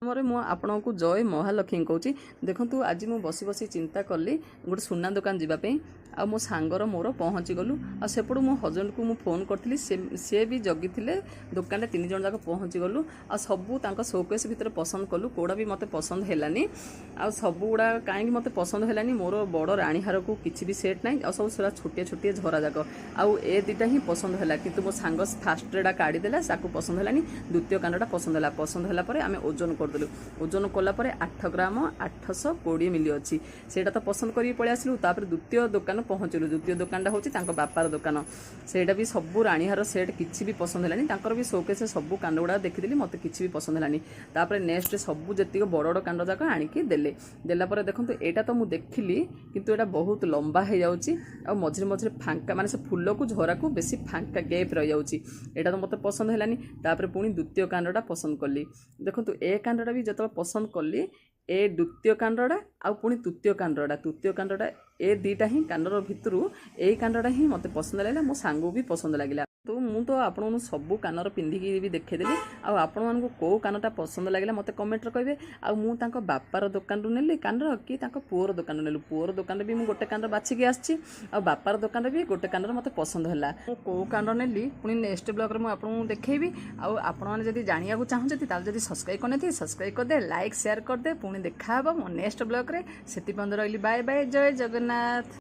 मोरे मु आपन को जय महालक्ष्मी कहूँ। देखूँ आज मुझे बसी बसी चिंता कली गोटे सुना दुकान जावाई आ मो सांगर मोर पहुँची गलु आ सेपटू मो हजबैंड को मु फोन करी सी भी जगी दुकान 3 जन जाक पहुँची गलु आ सबू शोकेस भितर पसंद कलु कोड़ा भी मत पसंद है आ सब गुड़ा कहीं मत पसंद है मोर बड़ राणीहार को किसी भी सेट ना आ सब सारा छोटिया छोटिया झरा जाक आउ ए दुटा ही पसंद है कि मो सांग फास्ट रेटा काढ़ीदेला पसंद है द्वितीय कानटा पसंद है आम ओजन करदेलु ओजन कलापर 8 ग्राम 820 मिली अच्छी से तो पसंद कर पलि आसलु द्वितीय दुकान पहुँचलु द्वितीय दुकानटा हूँ बापार दुकान सेटा भी सबू राणीहार सेट किसी भी पसंद है भी शोकेस सबू कांड गुड़ा देखीदेली मत किसी भी पसंद है नेक्स्ट सबू जी बड़ बड़ कांड जाक आणिकी देला देखो यहाँ तो मुझे देखिली किंतु एटा बहुत लंबा हो जाऊँगी आ मझे मझे फांका माने से फूल को झरा को बेसी फांका गैप रही जाऊँगी एटा तो मत पसंद है पुणी द्वितीय कांडटा पसंद कली देखो ए कांडटा भी जो पसंद कली ए द्वितीय कांडटा आ पुणी तृतीय कांडटा ए दुटा ही कांडर भितर यही कांडटा ही मत पसंद लगे मो सांग भी पसंद लगे तो मुझे आपण सबू कानर पिंधिकी भी देखीदेली आपण मानक कौ कानटा पसंद लगे मत कमेंट कहे आ बापार दुकान नेली कानर कि पुअर दुकान नेलु पुअर दुकान भी गोटे कानर बाछिकी आसी बापार दुकान भी गोटे कानर मत पसंद है कौ कांड नेली पुणी नेक्स्ट ब्लॉग में आपको देखी आपड़ी जानवा चाहते सब्सक्राइब करनी सब्सक्राइब करदे लाइक शेयर करदे पुणी देखा मो नेक्स्ट ब्लॉग में से रही बाय बाय जय जगन्नाथ।